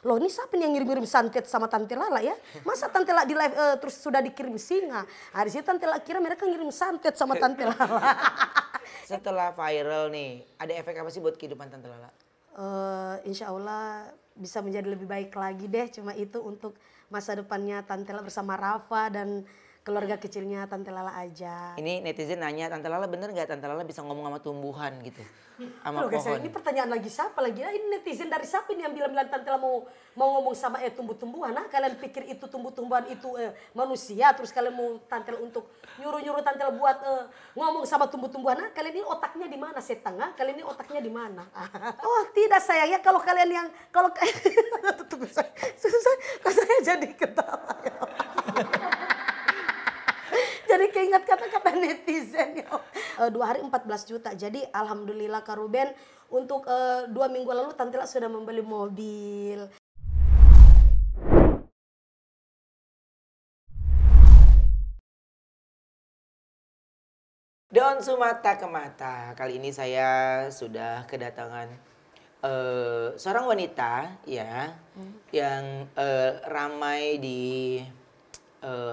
Loh ini siapa nih yang ngirim-ngirim santet sama Tante Lala ya? Masa Tante Lala di live terus sudah dikirim singa? Nah, di situ Tante Lala kira mereka ngirim santet sama Tante Lala. Setelah viral nih, ada efek apa sih buat kehidupan Tante Lala? Insya Allah bisa menjadi lebih baik lagi deh. Cuma itu untuk masa depannya Tante Lala bersama Rafa dan keluarga kecilnya Tante Lala aja. Ini netizen nanya, Tante Lala bener nggak Tante Lala bisa ngomong sama tumbuhan gitu? Sama Loh, guys, pohon. ini pertanyaan lagi siapa lagi? Ini netizen dari siapa ini yang bilang Tante Lala mau ngomong sama tumbuh-tumbuhan? Nah, kalian pikir itu tumbuh-tumbuhan itu manusia, terus kalian mau Tante Lala untuk nyuruh-nyuruh Tante Lala buat ngomong sama tumbuh-tumbuhan? Nah, kalian ini otaknya di mana setengah? Kalian ini otaknya di mana? Oh tidak sayang ya, kalau kalian yang tunggu saya jadi ketawa ya. Jadi keinget kata-kata netizen ya. 2 hari 14 juta. Jadi alhamdulillah Kak Ruben untuk 2 minggu lalu Tante Lala sudah membeli mobil. Daun Sumata ke Mata. Kali ini saya sudah kedatangan seorang wanita ya yang ramai di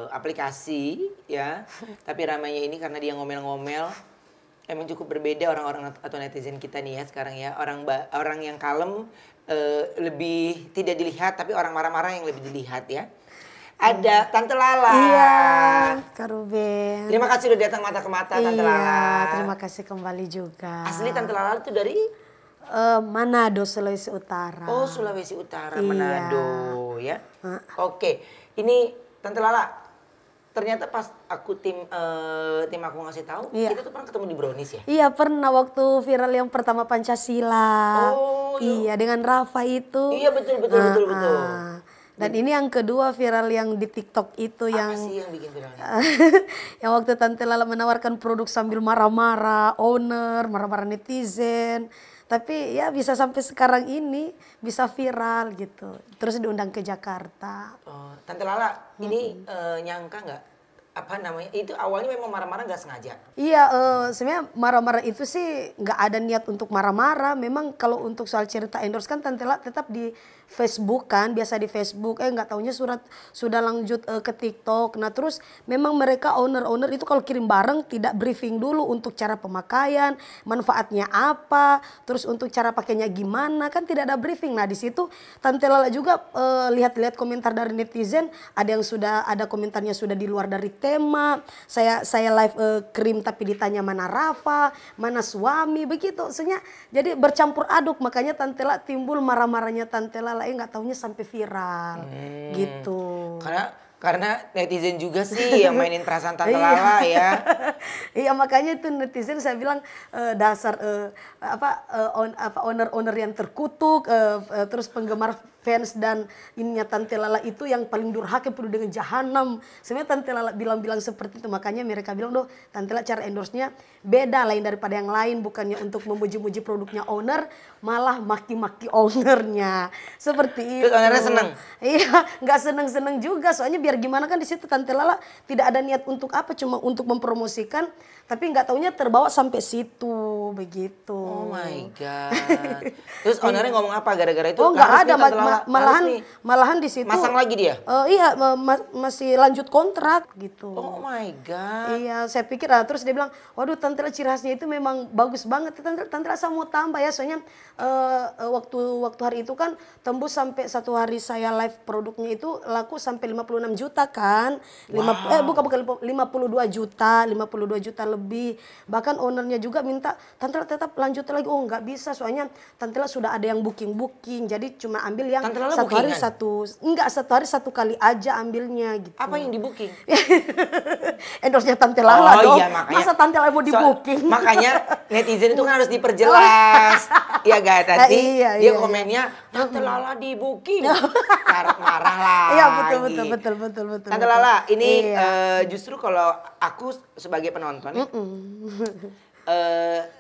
aplikasi ya. Tapi ramainya ini karena dia ngomel-ngomel. Emang cukup berbeda orang-orang atau netizen kita nih ya sekarang ya. Orang yang kalem lebih tidak dilihat, tapi orang marah-marah yang lebih dilihat ya. Ada Tante Lala. Iya, Kak Ruben. Terima kasih udah datang mata ke mata Tante Lala. Iya, terima kasih kembali juga. Asli Tante Lala itu dari Manado, Sulawesi Utara. Oh, Sulawesi Utara, Iya. Manado ya. Oke, ini Tante Lala. Ternyata pas aku tim aku ngasih tahu, Iya. kita tuh pernah ketemu di Brownies ya? Iya, pernah waktu viral yang pertama Pancasila. Oh, iya, dengan Rafa itu. Iya, betul. Dan ini yang kedua viral yang di TikTok itu Apa sih yang bikin viralnya? yang waktu Tante Lala menawarkan produk sambil marah-marah owner, marah-marah netizen. Tapi ya bisa sampai sekarang ini bisa viral gitu. Terus diundang ke Jakarta. Oh, Tante Lala, ini nyangka nggak? Apa namanya? Itu awalnya memang marah-marah nggak sengaja? Iya, sebenarnya marah-marah itu sih nggak ada niat untuk marah-marah. Memang kalau untuk soal cerita endorse kan Tante Lala tetap di Facebook kan, biasa di Facebook. Nggak taunya sudah lanjut ke TikTok. Nah terus memang mereka owner itu kalau kirim barang tidak briefing dulu untuk cara pemakaian, manfaatnya apa, terus untuk cara pakainya gimana, kan tidak ada briefing. Nah di situ Tante Lala juga lihat-lihat komentar dari netizen, ada yang sudah ada komentarnya sudah di luar dari tema. Saya live krim tapi ditanya mana Rafa, mana suami, begitu. Maksudnya jadi bercampur aduk, makanya Tante Lala timbul marah-marahnya Tante Lala nggak taunya sampai viral gitu. Karena netizen juga sih yang mainin perasaan Tante Lala ya. Iya makanya itu netizen saya bilang dasar owner yang terkutuk, terus penggemar fans dan ininya Tante Lala itu yang paling durhaka penuh dengan jahanam. Sebenarnya Tante Lala bilang seperti itu, makanya mereka bilang doh Tante Lala cara endorse-nya beda lain daripada yang lain, bukannya untuk memuji-muji produknya owner, malah maki-maki ownernya. Seperti itu. Terus ownernya seneng? Iya, nggak seneng-seneng juga, soalnya biar gimana kan di situ Tante Lala tidak ada niat untuk apa, cuma untuk mempromosikan, tapi nggak taunya terbawa sampai situ begitu. Oh my god. Terus ownernya ngomong apa gara-gara itu? Oh nggak ada, malahan di situ. Masang lagi dia? Iya, masih lanjut kontrak gitu. Oh my god. Iya, saya pikir terus dia bilang, waduh Tante Lala ciri khasnya itu memang bagus banget. Tante Lala saya mau tambah ya, soalnya waktu hari itu kan tembus sampai satu hari saya live produknya itu laku sampai 56 juta kan. Wow. Bukan 52 juta lebih. Bahkan ownernya juga minta Tante Lala tetap lanjut lagi. Oh nggak bisa, soalnya Tante Lala sudah ada yang booking. Jadi cuma ambil yang satu hari satu kali aja ambilnya gitu. Apa yang di booking? Endorse-nya Tante Lala dong. Iya, makanya, masa Tante Lala mau di booking? Makanya netizen itu kan harus diperjelas. Iya gak tadi? Dia komennya Tante Lala di booking. Marah lagi. Iya betul. Tante Lala ini justru kalau aku sebagai penonton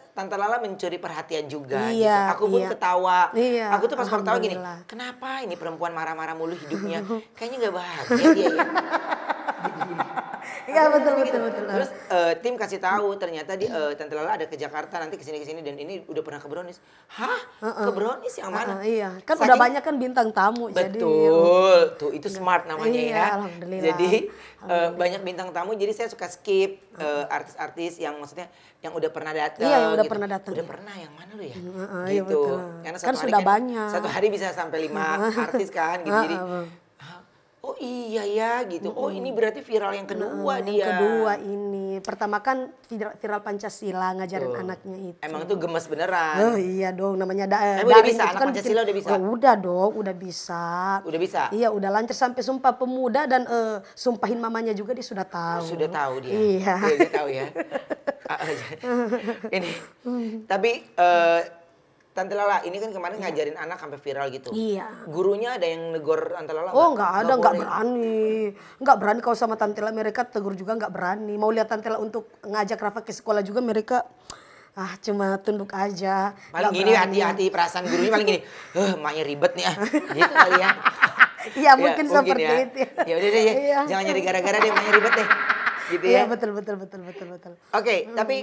Tante Lala mencuri perhatian juga gitu. Aku pun ketawa. Aku tuh pas ketawa gini, kenapa ini perempuan marah-marah mulu hidupnya? Kayaknya gak bahagia dia ya. Iya betul Gitu. betul betul. Terus tim kasih tahu ternyata Tante Lala ada ke Jakarta nanti kesini dan ini udah pernah ke Brownies. Hah? Ke Brownies yang mana? Iya, kan udah Saking banyak kan bintang tamu jadi. betul, tuh itu smart namanya Iya, ya. alhamdulillah. Jadi banyak bintang tamu, jadi saya suka skip artis-artis yang maksudnya yang udah pernah datang. Iya, yang udah gitu. pernah datang. Udah pernah yang mana lu ya? Iya, Gitu. betul. Karena Kan satu hari sudah banyak. Satu hari bisa sampai 5 artis kan, gitu. Jadi oh iya ya gitu. Oh ini berarti viral yang kedua dia. Yang kedua ini, pertama kan viral Pancasila ngajarin anaknya itu. Emang itu gemes beneran. Oh iya dong, namanya Udah daring bisa, itu anak kan Pancasila udah bisa? Udah dong, udah bisa. Udah bisa? Iya, udah lancar sampai Sumpah Pemuda dan sumpahin mamanya juga dia sudah tahu. Sudah tahu dia. Iya. Dia tahu ya. Ini. Tapi Tante Lala ini kan kemarin ngajarin anak sampai viral gitu. Iya. Gurunya ada yang negor Tante Lala? Oh nggak ada, nggak boleh? berani. Nggak berani kalau sama Tante Lala, mereka tegur juga nggak berani. Mau lihat Tante Lala untuk ngajak Rafa ke sekolah juga mereka cuma tunduk aja. Paling nggak gini berani. hati-hati perasaan gurunya paling gini. Maknya ribet nih gitu kali ya. Iya mungkin seperti ya. itu. Ya udah deh ya. Iya. Jangan jadi gara-gara deh maknya ribet deh. Gitu Iya ya. betul. Oke, tapi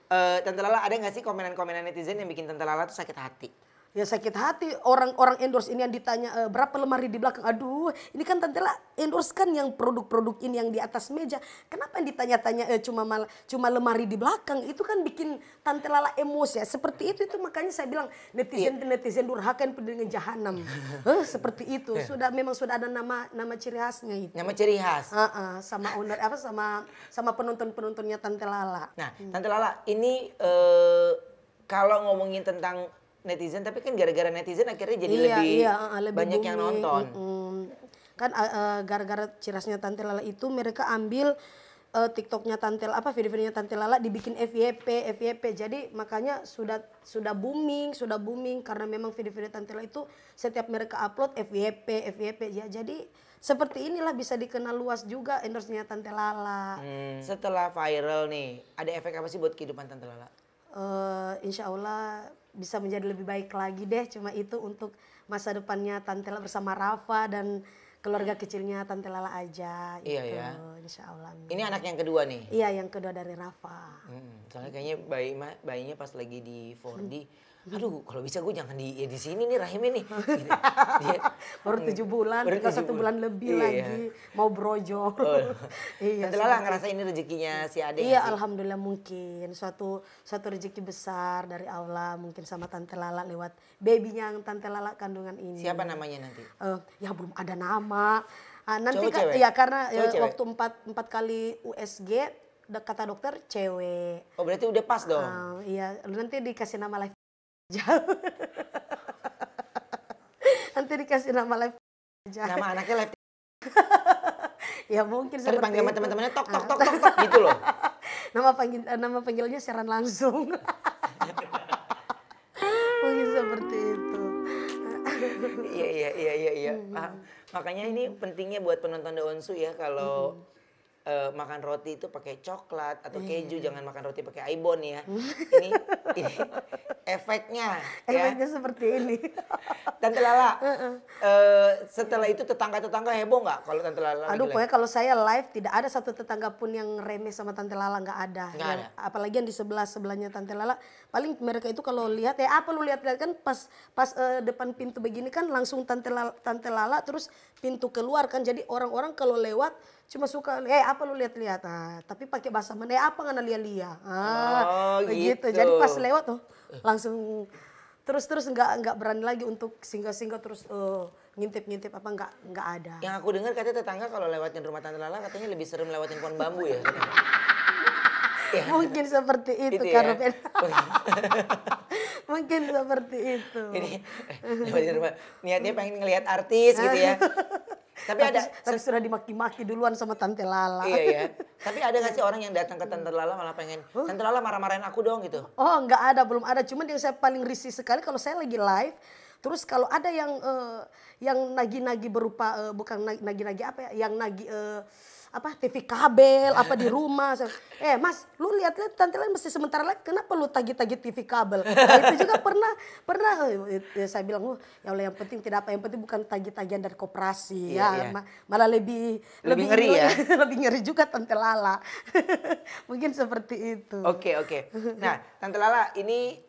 Tante Lala ada nggak sih komenan-komenan netizen yang bikin Tante Lala tuh sakit hati? Ya sakit hati orang endorse ini yang ditanya berapa lemari di belakang. Aduh, ini kan Tante Lala endorse kan yang produk-produk ini yang di atas meja. Kenapa yang ditanya-tanya cuma lemari di belakang? Itu kan bikin Tante Lala emosi ya. Seperti itu makanya saya bilang netizen durhaka yang penuh dengan jahanam. Seperti itu. Memang sudah ada nama ciri khasnya itu. Nama ciri khas. Sama owner sama penontonnya Tante Lala. Nah, Tante Lala ini kalau ngomongin tentang netizen, tapi kan gara-gara netizen akhirnya jadi lebih banyak yang nonton. Kan gara-gara ciri khasnya Tante Lala itu mereka ambil TikToknya Tante Lala, video-videonya Tante Lala dibikin FYP. Jadi makanya sudah booming karena memang video-video Tante Lala itu setiap mereka upload FYP ya. Jadi seperti inilah bisa dikenal luas juga endorse-nya Tante Lala. Setelah viral nih, ada efek apa sih buat kehidupan Tante Lala? Insya Allah bisa menjadi lebih baik lagi deh. Cuma itu untuk masa depannya Tante Lala bersama Rafa dan keluarga kecilnya Tante Lala aja. Iya gitu. ya. Insya Allah. Ini anak yang kedua nih? Iya yang kedua dari Rafa. Soalnya kayaknya bayinya pas lagi di 4D, aduh kalau bisa gue jangan di sini nih rahimnya nih. Gitu. Baru 7 bulan, tinggal 1 bulan lebih lagi mau brojol. Iya. Tante Lala ngerasa ini rezekinya si Ade? Iya alhamdulillah mungkin suatu rezeki besar dari Allah mungkin sama Tante Lala lewat babynya yang Tante Lala kandungan ini. Siapa namanya nanti? Ya belum ada nama. Nanti Cowok, cewek? ya karena Cowok, waktu 4 kali USG kata dokter cewek. Oh berarti udah pas dong? Iya nanti dikasih nama live aja. Nanti dikasih nama live aja. Nama anaknya live. Ya mungkin Terus seperti panggil sama itu. teman-temannya tok gitu loh. Nama panggilnya siaran langsung. Mungkin seperti itu. Iya. Makanya ini pentingnya buat penonton The Onsu ya kalau makan roti itu pakai coklat atau keju, jangan makan roti pakai Aibon ya. Ini efeknya. Efeknya seperti ini. Tante Lala, setelah itu tetangga-tetangga heboh nggak kalau Tante Lala? Aduh, pokoknya kalau saya live tidak ada satu tetangga pun yang remeh sama Tante Lala, nggak ada. Nggak ada. Apalagi yang di sebelahnya Tante Lala, paling mereka itu kalau lihat apa lu lihat kan pas depan pintu begini kan langsung Tante Lala terus pintu keluar kan, jadi orang-orang kalau lewat cuma suka apa lu lihat-lihat, tapi pakai bahasa mana apa ngana lihat-lihat, begitu. Jadi pas lewat tuh langsung terus nggak berani lagi untuk singgah-singgah terus ngintip apa nggak ada. Yang aku dengar katanya tetangga kalau lewatin rumah Tante Lala katanya lebih serem lewatin pohon bambu ya. Ya. Mungkin seperti itu ya? karena mungkin seperti itu. Ini lewatin rumah niatnya pengen ngelihat artis gitu ya. Tapi sudah dimaki-maki duluan sama Tante Lala. Iya ya. Tapi ada gak sih orang yang datang ke Tante Lala malah pengen Tante Lala marah-marahin aku dong gitu? Oh nggak ada, belum ada. Cuman yang saya paling risih sekali kalau saya lagi live, terus kalau ada yang nagi-nagi berupa bukan nagi-nagi apa ya, yang nagi apa TV kabel apa di rumah. Mas, lu lihat-lihat Tante Lala mesti sementara live, kenapa lu tagih-tagih TV kabel? Nah, itu juga pernah saya bilang, ya Allah yang penting tidak apa, yang penting bukan tagih-tagihan dari koperasi ya. Malah lebih ngeri ya. lebih ngeri juga Tante Lala. Mungkin seperti itu. Oke. Nah, Tante Lala ini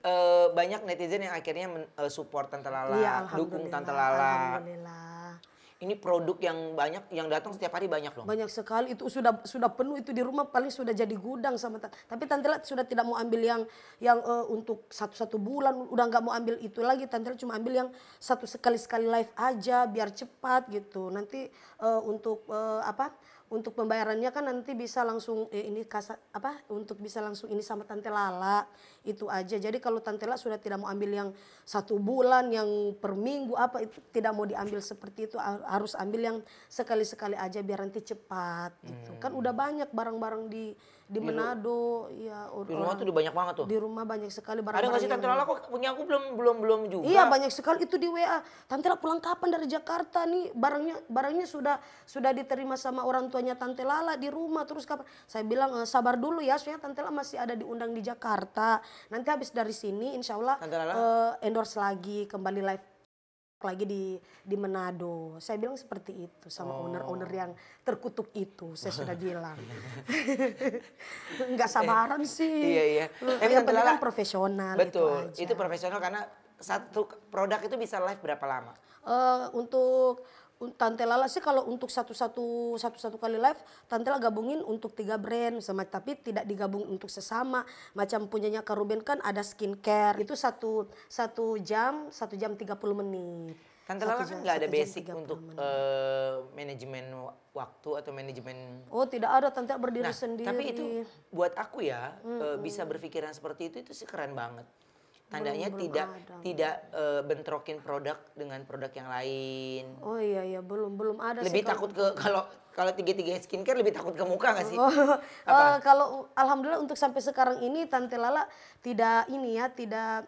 banyak netizen yang akhirnya support Tante Lala, Iya, dukung Tante Lala. Alhamdulillah. Ini produk yang banyak, yang datang setiap hari banyak loh. Banyak sekali, itu sudah penuh itu di rumah, paling sudah jadi gudang sama tapi Tante Lala sudah tidak mau ambil yang untuk satu bulan, udah nggak mau ambil itu lagi. Tante Lala cuma ambil yang sekali live aja biar cepat gitu. Nanti untuk pembayarannya kan nanti bisa langsung untuk bisa langsung ini sama Tante Lala, itu aja. Jadi kalau Tante Lala sudah tidak mau ambil yang 1 bulan, yang per minggu itu tidak mau diambil seperti itu, harus ambil yang sekali-sekali aja biar nanti cepat gitu. Kan udah banyak barang-barang di Manado ya. Di rumah tuh banyak banget tuh. Di rumah banyak sekali Ada barang-barang. nggak sih Tante Lala, kok punya aku belum juga. Iya, banyak sekali itu di WA. Tante Lala pulang kapan dari Jakarta nih? Barangnya sudah diterima sama orang tuanya Tante Lala di rumah. Terus kapan? Saya bilang sabar dulu ya, soalnya Tante Lala masih ada diundang di Jakarta. Nanti habis dari sini insya Allah endorse lagi, kembali live lagi di Manado. Saya bilang seperti itu sama owner-owner yang terkutuk itu. Saya sudah bilang. Enggak sabaran sih. Iya. Yang penting kan profesional. Betul, itu aja. itu profesional karena satu produk itu bisa live berapa lama? Untuk Tante Lala sih kalau untuk satu kali live Tante Lala gabungin untuk 3 brand sama, tapi tidak digabung untuk sesama. Macam punyanya Kak Ruben kan ada skincare itu satu jam 30 menit. Tante Lala kan nggak ada basic untuk manajemen waktu atau manajemen. Oh tidak ada, Tante berdiri sendiri. Tapi itu buat aku ya bisa berpikiran seperti itu sih keren banget. Tandanya tidak bentrokin produk dengan produk yang lain. Oh iya belum ada. Lebih takut ke kalau tiga skincare lebih takut ke muka nggak sih? Kalau alhamdulillah untuk sampai sekarang ini Tante Lala tidak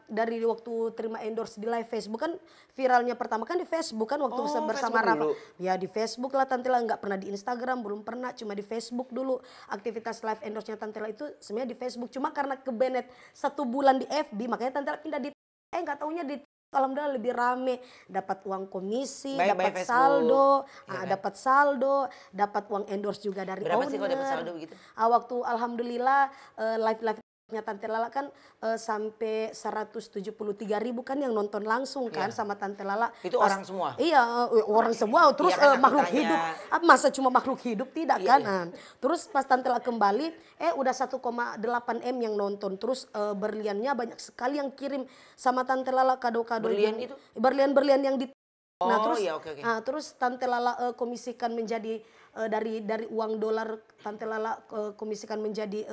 dari waktu terima endorse di live Facebook kan, viralnya pertama kan di Facebook kan waktu bersama Rafa. Ya di Facebook lah Tante Lala, nggak pernah di Instagram, belum pernah, cuma di Facebook dulu. Aktivitas live endorse-nya Tante Lala itu sebenarnya di Facebook, cuma karena kebenet 1 bulan di FB makanya Tante Lala pindah di nggak taunya di alhamdulillah lebih rame, dapat uang komisi, dapat saldo, dapat uang endorse juga dari owner. Berapa sih kalau dapat saldo begitu? Waktu alhamdulillah live-nya Tante Lala kan sampai 173.000 kan yang nonton langsung kan sama Tante Lala. Itu orang semua? Iya, orang semua. Terus makhluk hidup. Masa cuma makhluk hidup tidak kan? Terus pas Tante Lala kembali, udah 1,8 M yang nonton. Terus berliannya banyak sekali yang kirim sama Tante Lala kado-kado. Berlian itu? Berlian yang di. Nah terus, okay. Terus Tante Lala komisikan menjadi dari uang dolar Tante Lala komisikan menjadi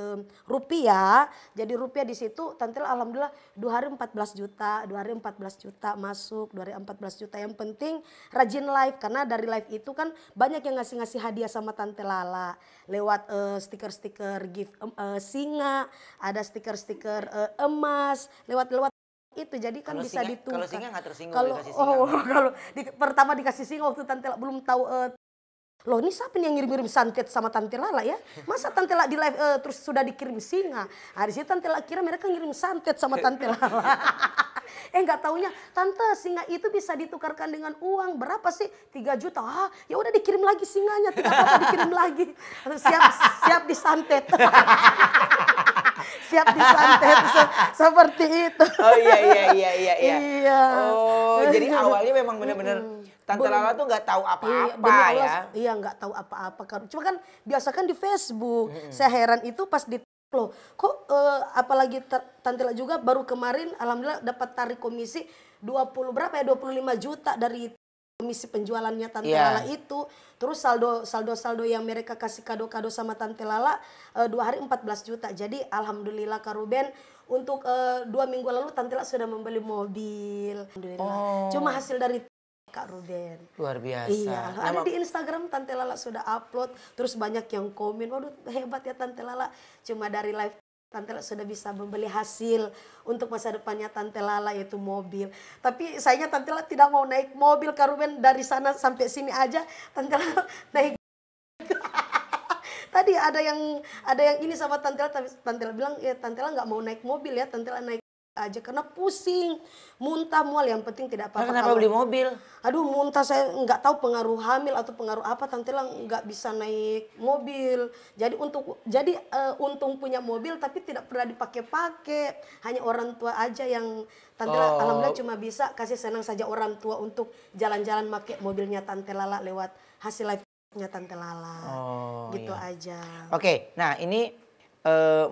rupiah. Jadi rupiah di situ Tante Lala alhamdulillah 2 hari 14 juta masuk, 2 hari 14 juta. Yang penting rajin live karena dari live itu kan banyak yang ngasih hadiah sama Tante Lala lewat stiker-stiker gift singa, ada stiker-stiker emas lewat itu, jadi kan bisa ditukar. Kalau singa nggak tersinggung dikasih singa. Kalau pertama dikasih singa waktu Tante Lala belum tahu loh ini siapa nih yang ngirim santet sama Tante Lala ya? Masa Tante Lala di live terus sudah dikirim singa? Di situ Tante Lala kira mereka ngirim santet sama Tante Lala. Nggak taunya Tante singa itu bisa ditukarkan dengan uang berapa sih? 3 juta. Ya udah dikirim lagi singanya, tidak apa-apa dikirim lagi. Siap disantet. Siap disantet seperti itu. Oh iya. Oh jadi awalnya memang benar-benar Tante Lala tuh nggak tahu apa-apa ya. Iya nggak tahu apa-apa kan. Cuma kan biasa kan di Facebook. Saya heran itu pas di loh kok apalagi Tante Lala juga baru kemarin alhamdulillah dapat tarik komisi 25 juta dari komisi penjualannya Tante Lala itu. Terus saldo yang mereka kasih kado-kado sama Tante Lala 2 hari 14 juta. Jadi alhamdulillah Kak Ruben untuk 2 minggu lalu Tante Lala sudah membeli mobil. Alhamdulillah. Cuma hasil dari Kak Ruben. Luar biasa. Iya, ada di Instagram Tante Lala sudah upload. Terus banyak yang komen, waduh hebat ya Tante Lala. Cuma dari live Tante Lala sudah bisa membeli hasil untuk masa depannya Tante Lala yaitu mobil. Tapi sayangnya Tante Lala tidak mau naik mobil Kak Ruben, dari sana sampai sini aja Tante Lala naik. Tadi ada yang ini sama Tante Ella, tapi Tante Ella bilang ya Tante Ella nggak mau naik mobil ya, Tante Ella naik aja karena pusing, muntah mual, yang penting tidak Nah, apa-apa. kenapa beli mobil? Aduh muntah, saya nggak tahu pengaruh hamil atau pengaruh apa, Tante Ella nggak bisa naik mobil. Jadi untung punya mobil tapi tidak pernah dipakai-pakai, hanya orang tua aja yang Tante Ella alhamdulillah cuma bisa kasih senang saja orang tua untuk jalan-jalan pakai mobilnya Tante Lala lewat hasil live-nya Tante Lala. Gitu aja. Oke, nah ini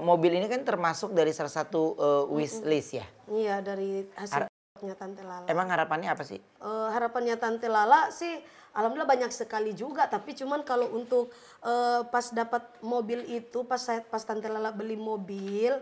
mobil ini kan termasuk dari salah satu wish list ya. Iya, dari hasilnya Tante Lala. Emang harapannya apa sih? Harapannya Tante Lala sih alhamdulillah banyak sekali juga, tapi cuman kalau untuk pas dapat mobil itu, pas Tante Lala beli mobil,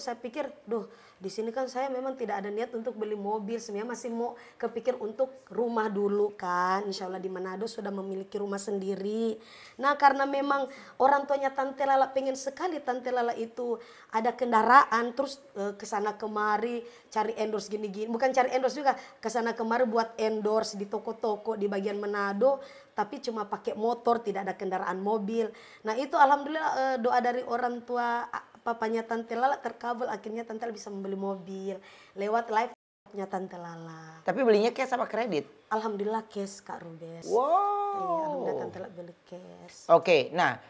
saya pikir, duh di sini kan saya memang tidak ada niat untuk beli mobil, sebenarnya masih mau kepikir untuk rumah dulu kan, insya Allah di Manado sudah memiliki rumah sendiri. Nah karena memang orang tuanya Tante Lala pengen sekali Tante Lala itu ada kendaraan, terus kesana kemari cari endorse gini-gini, bukan cari endorse juga, kesana kemari buat endorse di toko-toko di bagian Manado, tapi cuma pakai motor, tidak ada kendaraan mobil. Nah itu alhamdulillah doa dari orang tua papanya Tante Lala terkabul, akhirnya Tante Lala bisa membeli mobil lewat live-nya Tante Lala. Tapi belinya cash apa kredit? Alhamdulillah cash Kak Rubes. Wow. Iya, alhamdulillah Tante Lala beli cash. Oke, nah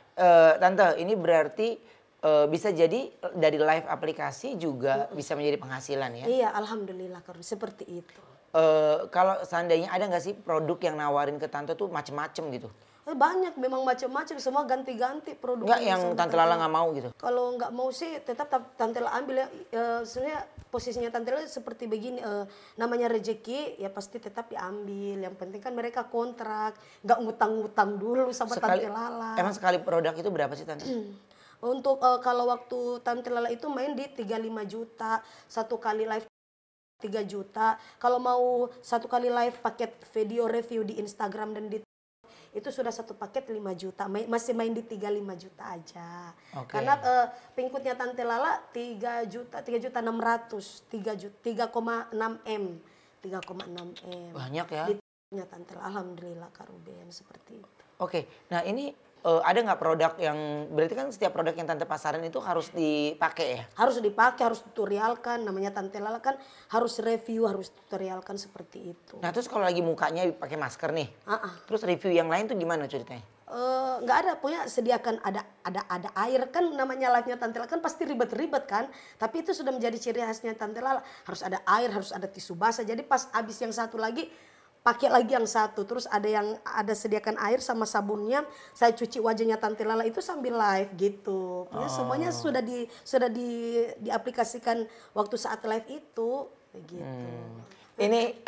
Tante ini berarti bisa jadi dari live aplikasi juga bisa menjadi penghasilan ya? Iya, alhamdulillah Kak Rubes, seperti itu. Kalau seandainya ada nggak sih produk yang nawarin ke Tante tuh macem-macem gitu? Banyak, memang macam-macam, semua ganti-ganti produk. Nggak yang Tante Lala nggak mau gitu? Kalau nggak mau sih tetap Tante Lala ambil ya. Sebenarnya posisinya Tante Lala seperti begini, namanya rezeki ya pasti tetap diambil. Yang penting kan mereka kontrak, nggak ngutang-ngutang dulu sama Tante Lala. Emang sekali produk itu berapa sih Tante? Untuk kalau waktu Tante Lala itu main di 35 juta, satu kali live 3 juta. Kalau mau satu kali live paket video review di Instagram dan di itu sudah satu paket 5 juta, masih main di 35 juta aja. Karena pengikutnya Tante Lala 3 juta 600, 3,6 M. Banyak ya? Di Tante Lala, alhamdulillah Kak Ruben, seperti itu. Oke, nah ini ada nggak produk yang, berarti kan setiap produk yang Tante pasarin itu harus dipakai ya? Harus dipakai, harus tutorialkan, namanya Tante Lala kan harus review, harus tutorialkan seperti itu. Nah terus kalau lagi mukanya pakai masker nih, terus review yang lain tuh gimana ceritanya? Nggak ada, pokoknya sediakan ada air kan, namanya live-nya Tante Lala kan pasti ribet-ribet kan, tapi itu sudah menjadi ciri khasnya Tante Lala, harus ada air, harus ada tisu basah, jadi pas habis yang satu lagi pakai lagi yang satu, terus ada sediakan air sama sabunnya, saya cuci wajahnya Tante Lala itu sambil live gitu. Pokoknya semuanya sudah diaplikasikan waktu saat live itu begitu. Ini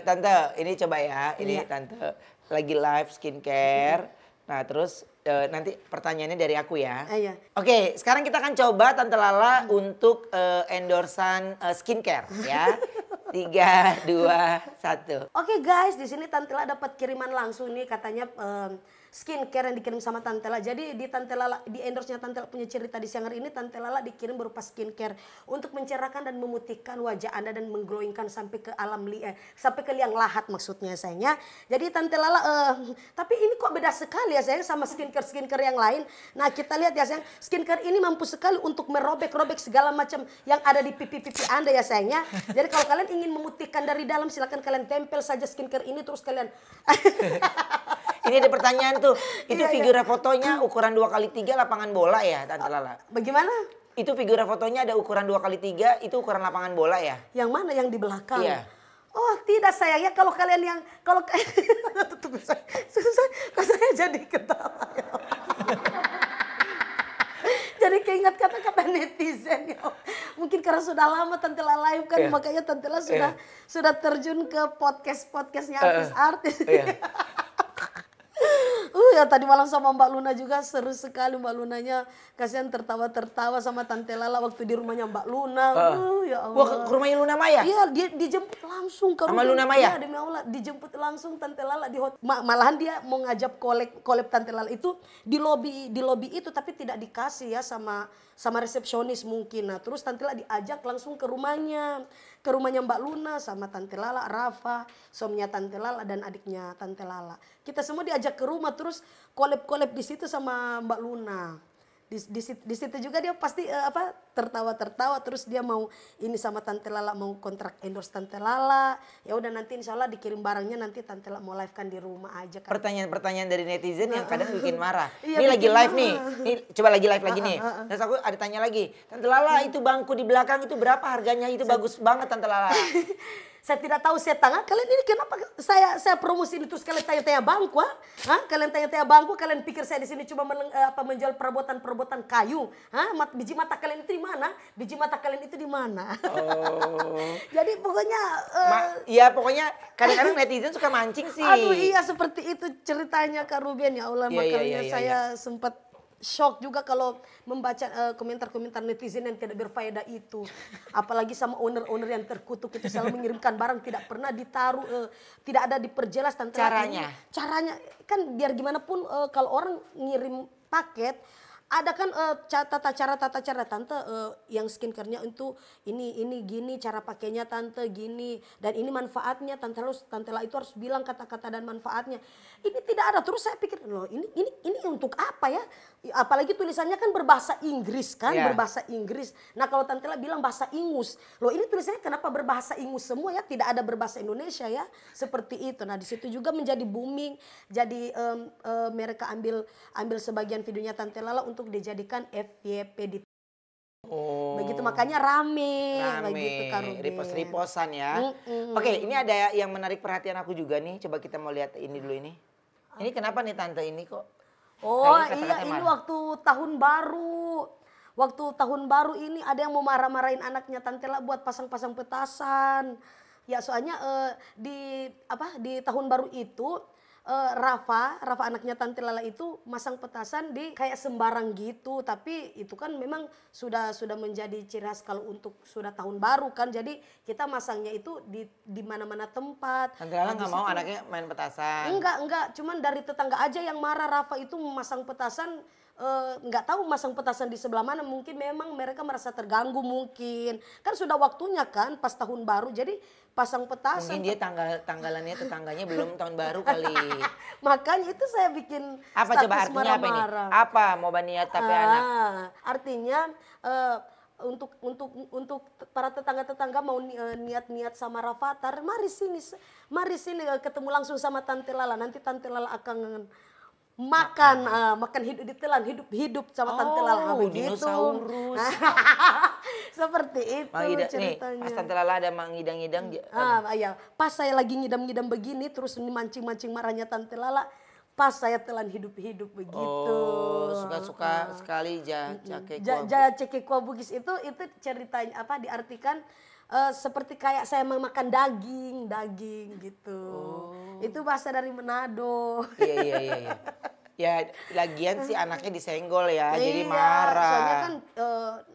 Tante, ini coba ya, ini Tante lagi live skincare. Nah terus nanti pertanyaannya dari aku ya. Iya. Oke, sekarang kita akan coba Tante Lala untuk endorsan skincare ya. 3, 2, 1. Oke guys, di sini Tante Lala dapat kiriman langsung nih, katanya skincare yang dikirim sama Tante Lala. Jadi di Tante Lala, di endorse-nya Tante Lala punya cerita di siang hari ini, Tante Lala dikirim berupa skincare untuk mencerahkan dan memutihkan wajah Anda dan mengglowingkan sampai ke sampai ke liang lahat maksudnya sayangnya. Jadi Tante Lala tapi ini kok beda sekali ya sayang sama skincare yang lain. Nah, kita lihat ya sayang, skincare ini mampu sekali untuk merobek-robek segala macam yang ada di pipi-pipi Anda ya sayangnya. Jadi kalau kalian ingin memutihkan dari dalam, silakan kalian tempel saja skincare ini, terus kalian Ini ada pertanyaan tuh, itu figura fotonya ukuran 2x3 lapangan bola ya Tante Lala? Bagaimana? Itu figura fotonya ada ukuran 2x3, itu ukuran lapangan bola ya? Yang mana, yang di belakang? Iya. Oh tidak sayang ya, kalau kalian yang tunggu saya jadi ketawa ya. Jadi keingat kata-kata netizen ya. Mungkin karena sudah lama Tante Lala live kan, makanya Tante Lala sudah terjun ke podcastnya artis-artis. Ya tadi malam sama Mbak Luna juga seru sekali, Mbak Lunanya kasihan tertawa-tertawa sama Tante Lala waktu di rumahnya Mbak Luna. Ya Allah. Wah, ke rumahnya Luna Maya? Iya, dia dijemput langsung ke sama Luna Maya? Iya, demi Allah, dijemput langsung Tante Lala di hotel. Malahan dia mau ngajak collab Tante Lala itu di lobi itu, tapi tidak dikasih ya sama resepsionis mungkin. Nah, terus Tante Lala diajak langsung ke rumahnya. ke rumahnya Mbak Luna sama Tante Lala, Rafa, suaminya Tante Lala dan adiknya Tante Lala. Kita semua diajak ke rumah terus collab-collab di situ sama Mbak Luna. Di situ juga dia pasti tertawa-tertawa terus dia mau ini sama Tante Lala, mau kontrak endorse Tante Lala. Ya udah nanti insya Allah dikirim barangnya, nanti Tante Lala mau live kan di rumah aja kan. Pertanyaan-pertanyaan dari netizen yang kadang bikin marah. Iya, Ini lagi bikin live marah. nih. Ini coba lagi live lagi nih. Terus aku ada tanya lagi. Tante Lala itu bangku di belakang itu berapa harganya? Itu bagus banget Tante Lala. Saya tidak tahu saya tanya kalian ini kenapa saya promosi ini terus kalian tanya-tanya bangku, Hah? Kalian tanya-tanya bangku, kalian pikir saya di sini cuma menjual perabotan kayu, biji mata kalian itu di mana? Biji mata kalian itu di mana? Oh. Jadi pokoknya Ya pokoknya kadang-kadang netizen suka mancing sih. aduh iya seperti itu ceritanya Kak Ruben, ya Allah. Iya, Makanya iya, saya sempat shock juga kalau membaca komentar-komentar netizen yang tidak berfaedah itu. Apalagi sama owner-owner yang terkutuk itu selalu mengirimkan barang tidak pernah ditaruh, tidak ada diperjelas tentang Caranya. Caranya kan biar gimana pun kalau orang ngirim paket ada kan tata cara tante yang skincare-nya itu ini gini cara pakainya tante gini dan ini manfaatnya tante lah itu harus bilang kata-kata dan manfaatnya. Ini tidak ada, terus saya pikir loh ini untuk apa ya? Apalagi tulisannya kan berbahasa Inggris kan, Yeah. berbahasa Inggris. Nah kalau tante lah bilang bahasa Ingus, loh ini tulisannya kenapa berbahasa Ingus semua ya? Tidak ada berbahasa Indonesia ya, seperti itu. Nah di situ juga menjadi booming, jadi mereka ambil sebagian videonya Tante Lala untuk dijadikan FYP di begitu makanya rame begitu Kak Ruben. Repost-repostan ya. Oke, ini ada yang menarik perhatian aku juga nih. Coba kita mau lihat ini dulu ini. Ini kenapa nih tante ini kok? Oh Kayaknya iya kata-kata ini marah. waktu tahun baru. Waktu tahun baru ini ada yang mau marah-marahin anaknya Tante Lala buat pasang-pasang petasan. Ya soalnya di tahun baru itu Rafa anaknya Tante Lala itu masang petasan di kayak sembarang gitu, tapi itu kan memang sudah menjadi ciri khas kalau untuk sudah tahun baru kan, jadi kita masangnya itu di mana-mana tempat. Tante Lala Nah, di nggak mau situ- anaknya main petasan. Enggak, cuman dari tetangga aja yang marah Rafa itu memasang petasan, nggak tahu masang petasan di sebelah mana, mungkin memang mereka merasa terganggu mungkin. Kan sudah waktunya kan pas tahun baru, jadi pasang petasan. Mungkin dia tanggalannya tetangganya belum tahun baru kali. Makanya itu saya bikin Apa status coba artinya apa ini? marah-marah. Apa mau niat tapi anak? Artinya untuk para tetangga-tetangga mau niat-niat sama Rafathar, mari sini ketemu langsung sama Tante Lala. Nanti Tante Lala akan makan hidup ditelan hidup sama Tante Lala begitu. Dinosaurus. Seperti itu Nih, ceritanya. pas Tante Lala ada ngidang-ngidang. Iya, pas saya lagi ngidam-ngidam begini terus mancing-mancing marahnya Tante Lala, pas saya telan hidup-hidup begitu. Oh, suka-suka sekali cake Ceke kuah Bugis itu ceritanya diartikan seperti kayak saya memakan daging gitu. Itu bahasa dari Manado. Iya. Ya lagian sih anaknya disenggol ya, jadi Iya, marah. soalnya kan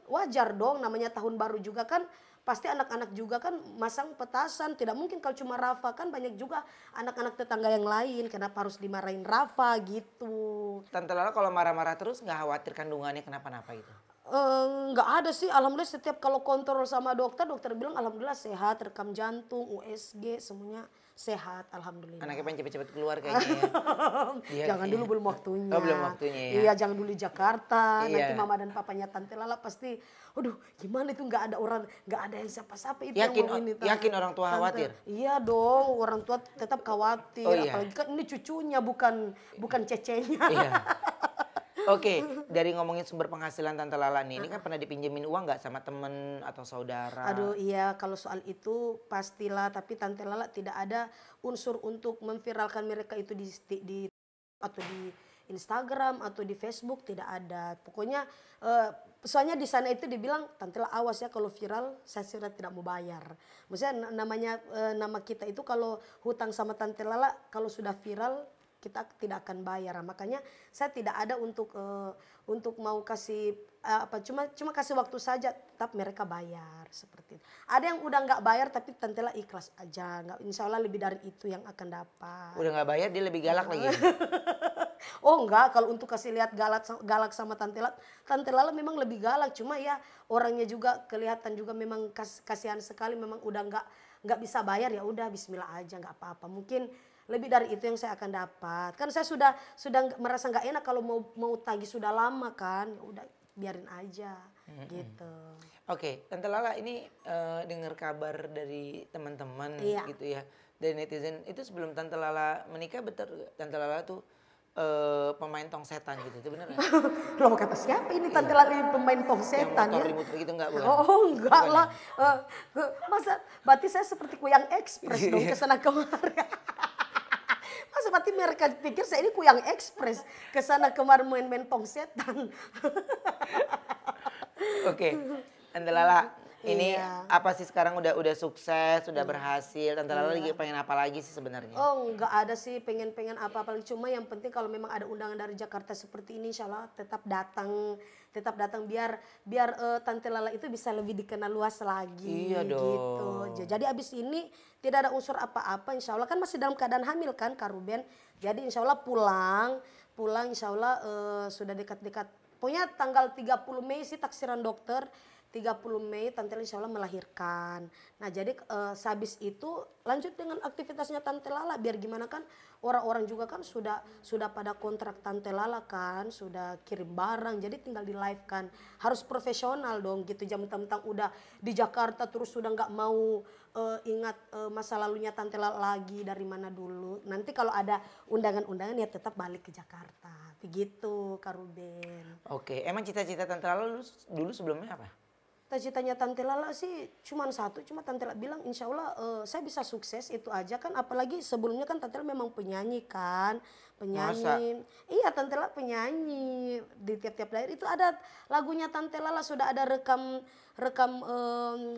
wajar dong namanya tahun baru juga kan pasti anak-anak juga kan masang petasan. Tidak mungkin kalau cuma Rafa, kan banyak juga anak-anak tetangga yang lain. Kenapa harus dimarahin Rafa gitu. Tante Lala kalau marah-marah terus nggak khawatir kandungannya kenapa-napa itu? Nggak ada sih, alhamdulillah setiap kalau kontrol sama dokter bilang alhamdulillah sehat, rekam jantung, USG semuanya sehat, alhamdulillah. Anaknya pengen cepet-cepet keluar kayaknya ya. Jangan dulu, belum waktunya. Oh, belum waktunya ya. Iya, jangan dulu di Jakarta. Iya. Nanti mama dan papanya Tante Lala pasti, aduh gimana itu nggak ada yang siapa-siapa itu Yakin- yang mau ini. yakin orang tua Tante. khawatir? Iya dong, orang tua tetap khawatir. Oh, iya. Apalagi kan ini cucunya bukan cecenya. Iya. Oke, dari ngomongin sumber penghasilan Tante Lala nih, ini kan pernah dipinjemin uang nggak sama temen atau saudara? Aduh iya, kalau soal itu pastilah, tapi Tante Lala tidak ada unsur untuk memviralkan mereka itu atau di Instagram atau di Facebook, tidak ada. Pokoknya soalnya di sana itu dibilang Tante Lala awas ya kalau viral saya sudah tidak mau bayar. Maksudnya namanya nama kita itu kalau hutang sama Tante Lala kalau sudah viral kita tidak akan bayar. Makanya saya tidak ada untuk mau kasih cuma kasih waktu saja, tetap mereka bayar seperti itu. Ada yang udah nggak bayar tapi Tante Ella ikhlas aja, nggak, insya Allah lebih dari itu yang akan dapat. Udah nggak bayar dia lebih galak lagi. Oh enggak, kalau untuk kasih lihat galak sama Tante Lala memang lebih galak, cuma ya orangnya juga kelihatan juga memang kasihan sekali, memang udah nggak bisa bayar, ya udah bismillah aja nggak apa-apa. Mungkin lebih dari itu yang saya akan dapat. Kan saya sudah merasa nggak enak kalau mau tagih sudah lama kan, ya udah biarin aja gitu. Oke, Tante Lala ini dengar kabar dari teman-teman gitu ya, dari netizen itu sebelum Tante Lala menikah betul Tante Lala tuh pemain tong setan gitu, itu benar nggak? Loh kata siapa ini Tante Lala pemain tong setan ya? Yang motor gitu enggak bukan? Oh enggak lah, masa berarti saya seperti Kuyang Ekspres dong kesana kemari. Masa berarti mereka pikir saya ini Kuyang Ekspres kesana kemari main-main tong setan. Oke, Tante Lala. Ini apa sih sekarang udah sukses, udah berhasil. Tante Lala lagi pengen apa lagi sih sebenarnya? Oh nggak ada sih pengen apa lagi, cuma yang penting kalau memang ada undangan dari Jakarta seperti ini, insya Allah tetap datang biar Tante Lala itu bisa lebih dikenal luas lagi. Iya dong. Gitu. Jadi abis ini tidak ada unsur apa-apa, insya Allah kan masih dalam keadaan hamil kan Kak Ruben. Jadi insya Allah pulang insya Allah sudah dekat-dekat. Pokoknya tanggal 30 Mei sih taksiran dokter. 30 Mei Tante Lala insya Allah melahirkan. Nah jadi sehabis itu lanjut dengan aktivitasnya Tante Lala. Biar gimana kan orang-orang juga kan sudah pada kontrak Tante Lala kan. Sudah kirim barang, jadi tinggal di live kan. Harus profesional dong gitu. Jam tentang udah di Jakarta terus sudah nggak mau ingat masa lalunya Tante Lala lagi dari mana dulu. Nanti kalau ada undangan-undangan ya tetap balik ke Jakarta. Begitu Kak Ruben. Oke, emang cita-cita Tante Lala dulu sebelumnya apa? Cita-citanya Tante Lala sih cuma satu, cuma Tante Lala bilang insya Allah saya bisa sukses itu aja kan, apalagi sebelumnya kan Tante Lala memang penyanyi kan, penyanyi. Masa? Iya Tante Lala penyanyi, di tiap-tiap daerah itu ada lagunya Tante Lala, sudah ada rekam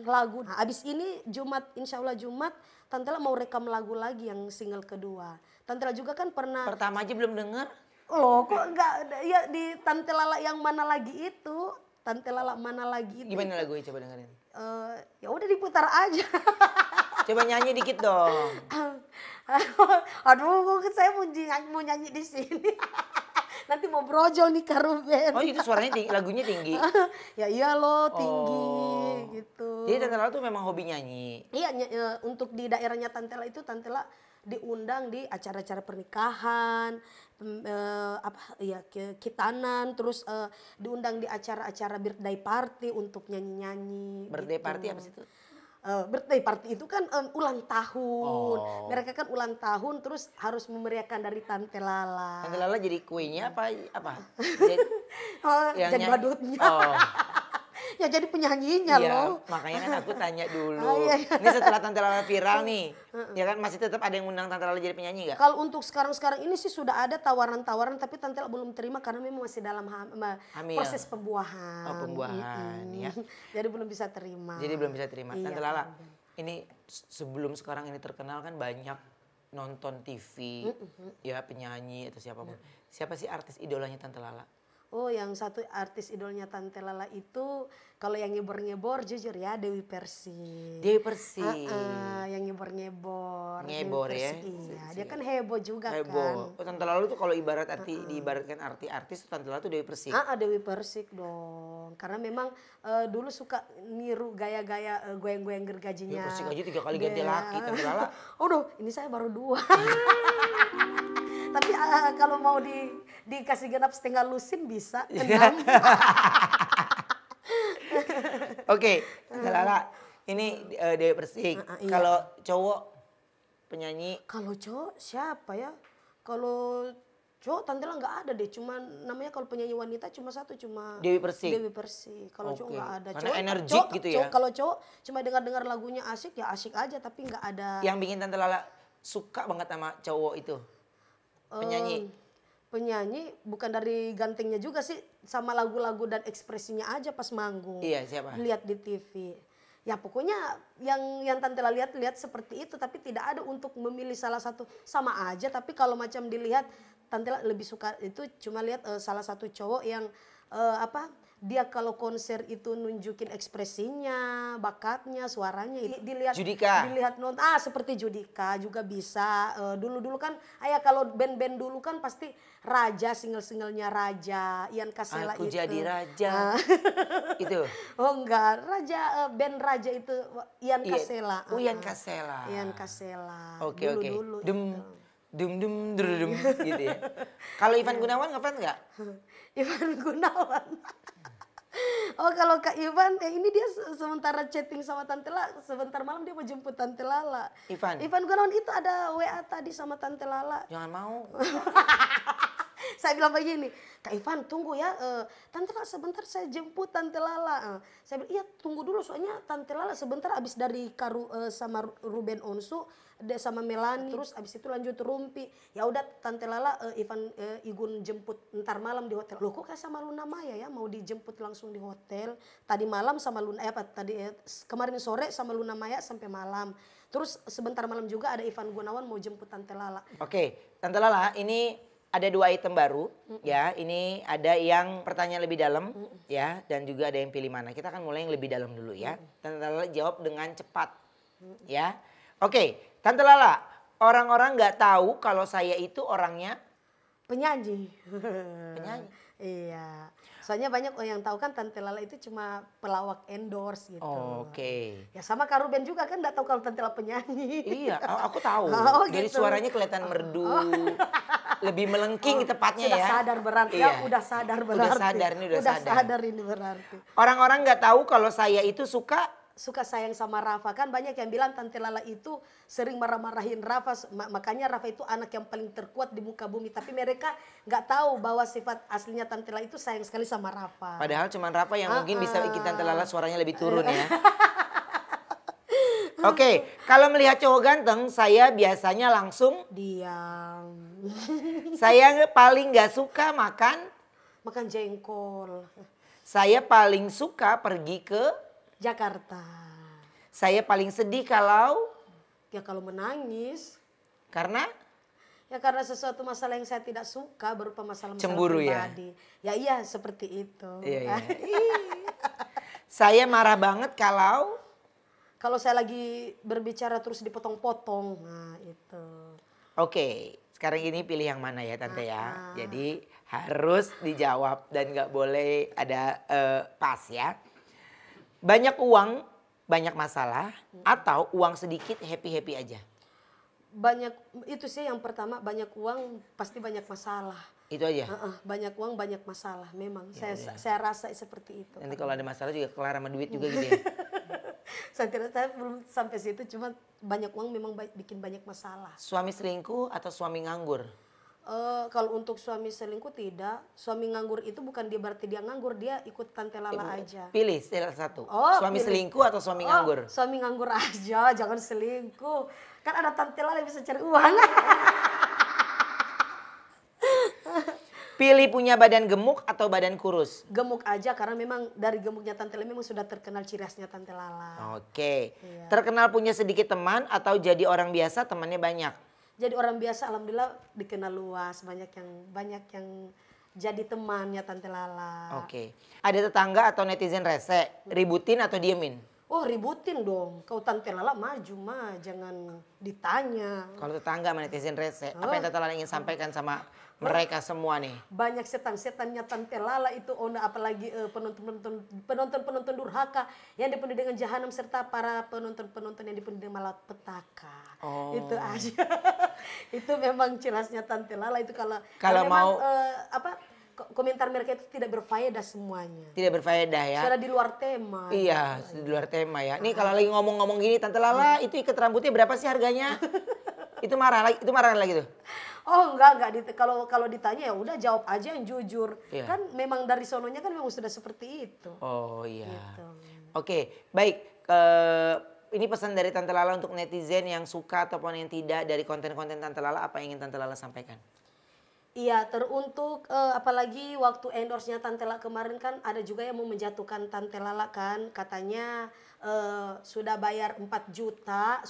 lagu. Nah, abis ini Jumat, insya Allah Jumat Tante Lala mau rekam lagu lagi yang single kedua. Tante Lala juga kan pernah. Pertama aja belum dengar. Loh kok enggak, ya di Tante Lala yang mana lagi itu. Tante Lala mana lagi itu. Gimana lagunya coba dengerin? Ya udah diputar aja. Coba nyanyi dikit dong. Aduh, saya mau nyanyi di sini. Nanti mau brojol nih Kak Ruben. Oh itu suaranya tinggi, lagunya tinggi. Ya iya loh tinggi gitu. Jadi Tante Lala tuh memang hobi nyanyi. Iya untuk di daerahnya Tante Lala itu Tante Lala diundang di acara-acara pernikahan, kitanan, terus diundang di acara-acara birthday party untuk nyanyi-nyanyi. Birthday gitu. party apa sih itu? Birthday party itu kan ulang tahun. Mereka kan ulang tahun terus harus memeriahkan dari Tante Lala. Tante Lala jadi kuenya apa? Jadi badutnya. Ya jadi penyanyinya loh. Makanya kan aku tanya dulu. Ini setelah Tante Lala viral nih, ya kan masih tetap ada yang undang Tante Lala jadi penyanyi gak? Kalau untuk sekarang ini sih sudah ada tawaran-tawaran, tapi Tante Lala belum terima karena memang masih dalam proses pembuahan. Oh pembuahan ya. Jadi belum bisa terima. Jadi belum bisa terima. Iya, Tante Lala, ini sebelum sekarang ini terkenal kan banyak nonton TV, ya penyanyi atau siapapun. Siapa sih artis idolanya Tante Lala? Oh yang satu artis idolnya Tante Lala itu kalau yang ngebor-ngebor jujur ya Dewi Persik. Dewi Persik. Yang ngebor-ngebor. Ngebor ya. Iya, dia kan heboh juga heboh. kan. Oh, Tante Lala tuh kalau diibaratkan artis Tante Lala tuh Dewi Persik. Dewi Persik dong. Karena memang dulu suka niru gaya-gaya goyang-goyang gergajinya. Dewi Persik aja 3 kali ganti laki Tante Lala. Aduh, ini saya baru 2. Tapi kalau mau dikasih genap setengah lusin bisa. Oke, Tante Lala, ini Dewi Persik. Iya. Kalau cowok penyanyi? Kalau cowok siapa ya? Kalau cowok Tante Lala nggak ada deh. Cuma namanya kalau penyanyi wanita cuma satu, cuma Dewi Persik. Dewi Persik. Kalau cowok nggak ada. Karena energik gitu ya. Kalau cowok cuma dengar lagunya asik ya asik aja, tapi nggak ada. Yang bikin Tante Lala suka banget sama cowok itu? Penyanyi? Penyanyi bukan dari gantengnya juga sih, sama lagu-lagu dan ekspresinya aja pas manggung. Iya, siapa? Lihat di TV. Ya pokoknya yang Tante Lala lihat seperti itu, tapi tidak ada untuk memilih salah satu, sama aja. Tapi kalau macam dilihat Tante Lala lebih suka itu cuma lihat salah satu cowok yang apa, dia kalau konser itu nunjukin ekspresinya, bakatnya, suaranya, dilihat Judika. dilihat seperti Judika juga bisa. Dulu kan kalau band-band dulu kan pasti Raja, single-singlenya Raja, Ian Kasela Aku itu. jadi raja. Itu. Oh enggak, Raja, band Raja itu Ian Iya. Kasela. Oh, Ian Kasela. Ian Kasela. Oke, oke. Dulu-dulu Dum, itu. dum gitu ya. Kalau Ivan Gunawan ngefans nggak? Ivan Gunawan. Oh kalau Kak Ivan, ini dia sementara chatting sama Tante Lala, sebentar malam dia mau jemput Tante Lala. Ivan Gunawan itu ada WA tadi sama Tante Lala. Jangan mau. Saya bilang begini, Kak Ivan tunggu ya, Tante Lala sebentar saya jemput Tante Lala. Saya bilang, iya tunggu dulu soalnya Tante Lala sebentar abis dari sama Ruben Onsu, sama Melani, terus abis itu lanjut Rumpi. Ya udah Tante Lala, Igun jemput ntar malam di hotel. Loh kok kayak sama Luna Maya ya, mau dijemput langsung di hotel. Tadi malam sama kemarin sore sama Luna Maya sampai malam. Terus sebentar malam juga ada Ivan Gunawan mau jemput Tante Lala. Oke, Tante Lala ini ada 2 item baru ya. Ini ada yang pertanyaan lebih dalam ya, dan juga ada yang pilih mana. Kita akan mulai yang lebih dalam dulu ya. Tante Lala jawab dengan cepat ya. Oke, Tante Lala, orang-orang nggak tahu kalau saya itu orangnya Penyanyi. penyanyi. Iya. Soalnya banyak orang yang tahu kan Tante Lala itu cuma pelawak endorse gitu. Oke. Ya sama Kak Ruben juga kan nggak tahu kalau Tante Lala penyanyi. Iya, aku tahu. Oh, Dari gitu. suaranya kelihatan merdu. Lebih melengking tepatnya Sudah ya. sadar berarti Iya. ya, udah sadar berarti. Udah sadar, ini udah sadar. sadar ini berarti. Orang-orang nggak tahu kalau saya itu Suka sayang sama Rafa, kan banyak yang bilang Tante Lala itu sering marah-marahin Rafa, makanya Rafa itu anak yang paling terkuat di muka bumi, tapi mereka nggak tahu bahwa sifat aslinya Tante Lala itu sayang sekali sama Rafa. padahal cuman Rafa yang mungkin bisa bikin Tante Lala suaranya lebih turun ya. Oke, kalau melihat cowok ganteng, saya biasanya langsung Diam. saya paling nggak suka Makan jengkol. saya paling suka pergi ke, Jakarta. saya paling sedih kalau, Ya kalau menangis, karena ya karena sesuatu masalah yang saya tidak suka berupa masalah-masalah Cemburu ya? pribadi. Ya iya seperti itu. Iya, iya. Saya marah banget kalau Kalau saya lagi berbicara terus dipotong-potong, nah itu. Oke, sekarang ini pilih yang mana ya Tante ya. Jadi harus dijawab dan nggak boleh ada pas ya. Banyak uang, banyak masalah, atau uang sedikit happy-happy aja. Banyak, itu sih yang pertama, banyak uang pasti banyak masalah. Itu aja. Banyak uang banyak masalah, memang saya rasa seperti itu. Nanti kalau ada masalah juga kelar sama duit juga gitu ya. Saya belum sampai situ, cuma banyak uang memang bikin banyak masalah. Suami selingkuh atau suami nganggur? Kalau untuk suami selingkuh tidak, suami nganggur itu bukan dia berarti dia nganggur, dia ikut Tante Lala aja. Pilih salah satu. Oh, Suami pilih. selingkuh atau suami nganggur? Suami nganggur aja, jangan selingkuh. Kan ada Tante Lala yang bisa cari uang. Pilih punya badan gemuk atau badan kurus? Gemuk aja karena memang dari gemuknya Tante Lala memang sudah terkenal ciri khasnya Tante Lala. Oke. Iya. Terkenal punya sedikit teman atau jadi orang biasa temannya banyak? Jadi orang biasa alhamdulillah dikenal luas, banyak yang jadi temannya Tante Lala. Oke. Ada tetangga atau netizen rese, ributin atau diemin? Oh ributin dong, kau Tante Lala maju mah, jangan ditanya. Kalau tetangga sama netizen rese, apa yang Tante Lala ingin sampaikan sama mereka semua nih? Banyak setan-setannya Tante Lala itu, apalagi penonton durhaka yang dipenuhi dengan jahanam serta para penonton yang dipenuhi dengan malapetaka. Oh. Itu aja. Itu memang ciri khasnya Tante Lala itu kalau mau komentar mereka itu tidak berfaedah semuanya. Tidak berfaedah ya? Sudah di luar tema. Iya, di luar tema ya. Nih kalau lagi ngomong-ngomong gini, Tante Lala itu ikat rambutnya berapa sih harganya? Itu marah lagi tuh. Oh enggak kalau ditanya ya udah jawab aja yang jujur. Iya. Kan memang dari sononya kan memang sudah seperti itu. Oh iya. Gitu. Oke, baik. Ini pesan dari Tante Lala untuk netizen yang suka ataupun yang tidak dari konten-konten Tante Lala, apa yang ingin Tante Lala sampaikan? Iya, teruntuk apalagi waktu endorse-nya Tante Lala kemarin kan ada juga yang mau menjatuhkan Tante Lala kan, katanya sudah bayar 4 juta,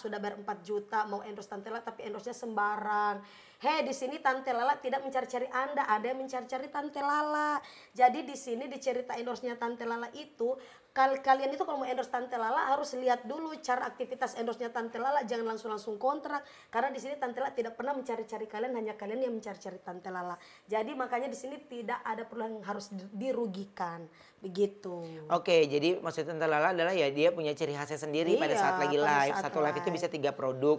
mau endorse Tante Lala tapi endorse-nya sembarang. Hei, di sini Tante Lala tidak mencari-cari Anda, ada yang mencari-cari Tante Lala. Jadi di sini di cerita endorse-nya Tante Lala itu, kalian itu kalau mau endorse Tante Lala harus lihat dulu cara aktivitas endorse-nya Tante Lala, jangan langsung kontrak. Karena di sini Tante Lala tidak pernah mencari-cari kalian, hanya kalian yang mencari-cari Tante Lala. Jadi makanya di sini tidak ada perlu yang harus dirugikan, begitu. Oke, jadi maksud Tante Lala adalah ya dia punya ciri khasnya sendiri pada Iya, saat lagi pada live. saat Satu live itu live. bisa 3 produk,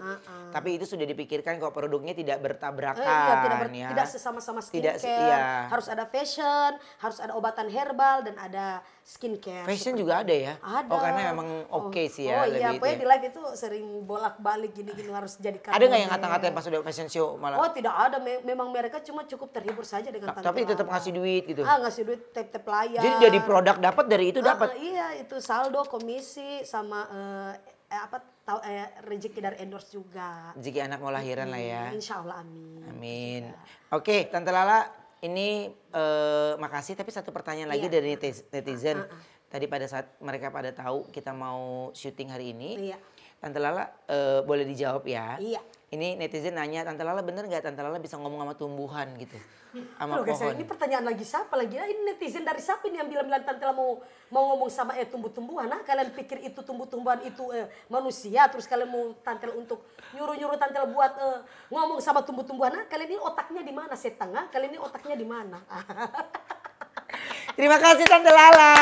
tapi itu sudah dipikirkan kalau produknya tidak bertabrakan. Iya, ya. tidak sesama-sama Tidak skincare, iya. harus ada fashion, harus ada obatan herbal dan ada skincare. Fashion seperti juga ada ya? Ada. Oh karena emang oke sih ya. Oh iya, lebih pokoknya itu di ya. live itu sering bolak-balik gini-gini harus jadi Ada nggak yang ngata-ngatain pas udah fashion show malah? Oh tidak ada, memang mereka cuma cukup terhibur saja dengan Tante Tapi tetap Lala. ngasih duit gitu. Ngasih duit tap-tap layar. Jadi dari produk dapat, dari itu dapat. Iya, itu saldo, komisi sama rezeki dari endorse juga. Rezeki anak mau lahiran lah ya. Insya Allah, amin. Amin. Oke, Tante Lala, ini makasih. Tapi satu pertanyaan lagi dari netizen. Tadi pada saat mereka pada tahu kita mau syuting hari ini, Iya. Tante Lala boleh dijawab ya. Iya. Ini netizen nanya, Tante Lala bener nggak Tante Lala bisa ngomong sama tumbuhan gitu, sama Loh, guys, pohon? ini pertanyaan lagi siapa lagi? Ini netizen dari siapa ini yang bilang Tante Lala mau ngomong sama tumbuh-tumbuhan? Nah, kalian pikir itu tumbuh-tumbuhan itu manusia, terus kalian mau Tante Lala untuk nyuruh Tante Lala buat ngomong sama tumbuh-tumbuhan? Nah, kalian ini otaknya di mana? Setengah? Kalian ini otaknya di mana? Terima kasih Tante Lala.